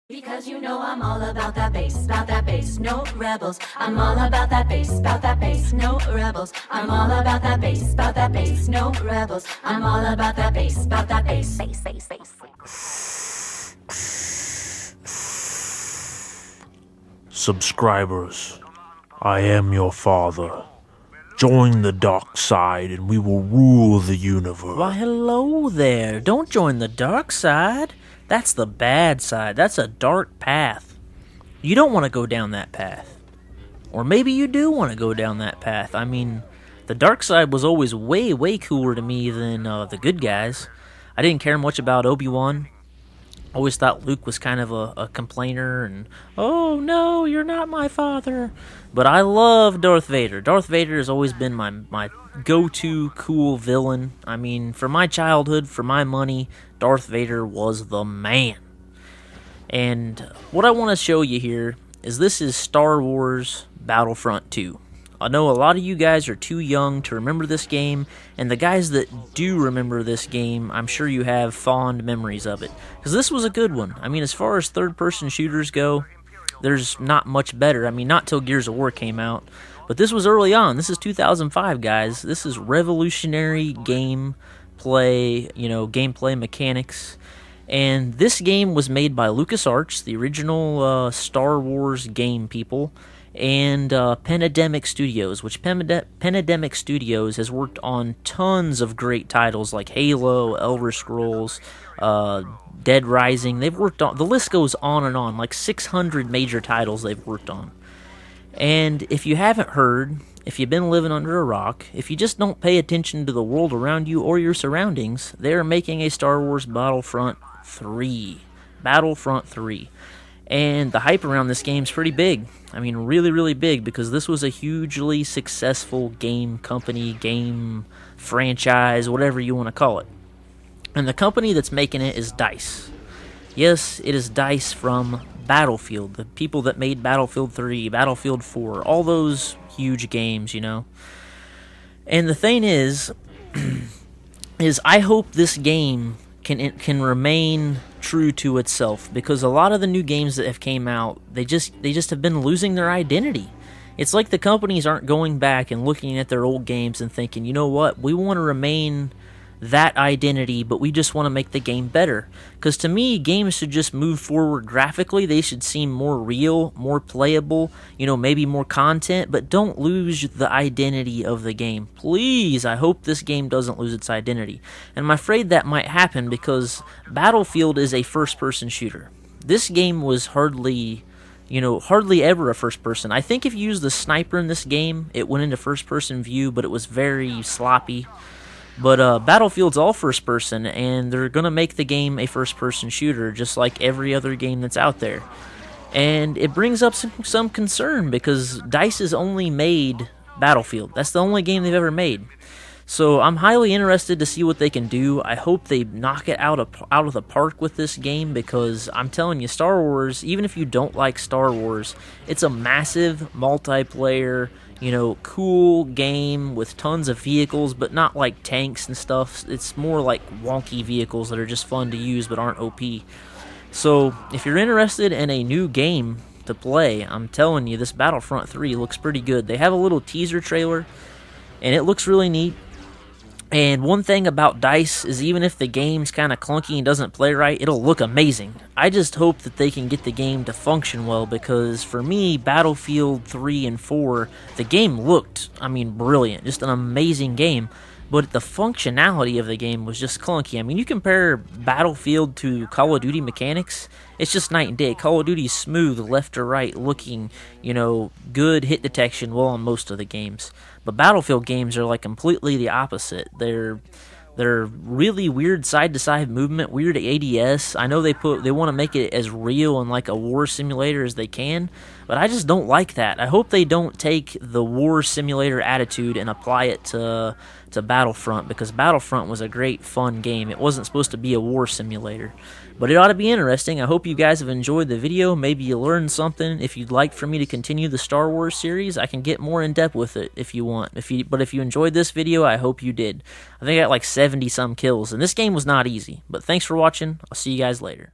Because you know I'm all about that bass, no rebels. I'm all about that bass, no rebels. I'm all about that bass, no rebels. I'm all about that bass, Subscribers, I am your father. Join the dark side and we will rule the universe. Why, hello there. Don't join the dark side. That's the bad side. That's a dark path. You don't want to go down that path. Or maybe you do want to go down that path. I mean, the dark side was always way, way cooler to me than the good guys. I didn't care much about Obi-Wan. Always thought Luke was kind of a complainer and, oh no, you're not my father. But I love Darth Vader. Darth Vader has always been my go-to cool villain. I mean, for my childhood, for my money, Darth Vader was the man. And what I want to show you here is this is Star Wars Battlefront 2. I know a lot of you guys are too young to remember this game, and the guys that do remember this game, I'm sure you have fond memories of it. Because this was a good one. I mean, as far as third-person shooters go, there's not much better. I mean, not till Gears of War came out. But this was early on. This is 2005, guys. This is revolutionary gameplay, gameplay mechanics. And this game was made by LucasArts, the original Star Wars game people, and Pandemic Studios, which Pandemic Studios has worked on tons of great titles like Halo, Elder Scrolls, Dead Rising. They've worked on, the list goes on and on, like 600 major titles they've worked on. And if you haven't heard, if you've been living under a rock, if you just don't pay attention to the world around you or your surroundings, they're making a Star Wars Battlefront 3. Battlefront 3. And the hype around this game's pretty big. I mean, really, really big, because this was a hugely successful game company, game franchise, whatever you want to call it. And the company that's making it is DICE. Yes, it is DICE from Battlefield, the people that made Battlefield 3, Battlefield 4, all those huge games, you know. And the thing is I hope this game can remain true to itself, because a lot of the new games that have came out, they just have been losing their identity. It's like the companies aren't going back and looking at their old games and thinking, you know what, we want to remain that identity, but we just want to make the game better. Because to me, games should just move forward graphically. They should seem more real, more playable, maybe more content, but don't lose the identity of the game. Please, I hope this game doesn't lose its identity. And I'm afraid that might happen, because Battlefield is a first-person shooter. This game was hardly ever a first-person. I think if you use the sniper in this game, it went into first-person view, but it was very sloppy. But Battlefield's all first-person, and they're going to make the game a first-person shooter, just like every other game that's out there. And it brings up some concern, because DICE has only made Battlefield. That's the only game they've ever made. So I'm highly interested to see what they can do. I hope they knock it out of the park with this game, because I'm telling you, Star Wars, even if you don't like Star Wars, it's a massive multiplayer, cool game with tons of vehicles, but not like tanks and stuff. It's more like wonky vehicles that are just fun to use but aren't OP. So if you're interested in a new game to play, I'm telling you, this Battlefront 3 looks pretty good. They have a little teaser trailer, and it looks really neat. And one thing about DICE is, even if the game's kind of clunky and doesn't play right, it'll look amazing. I just hope that they can get the game to function well, because for me, Battlefield 3 and 4, the game looked, brilliant. Just an amazing game. But the functionality of the game was just clunky. I mean, you compare Battlefield to Call of Duty mechanics, it's just night and day. Call of Duty's smooth, left to right, looking, good hit detection, well, on most of the games. But Battlefield games are like completely the opposite. They're really weird side-to-side movement, weird ADS. I know they want to make it as real and like a war simulator as they can, but I just don't like that. I hope they don't take the war simulator attitude and apply it to Battlefront, because Battlefront was a great, fun game. It wasn't supposed to be a war simulator. But it ought to be interesting. I hope you guys have enjoyed the video. Maybe you learned something. If you'd like for me to continue the Star Wars series, I can get more in-depth with it if you want. But if you enjoyed this video, I hope you did. I think I got like 70-some kills, and this game was not easy. But thanks for watching. I'll see you guys later.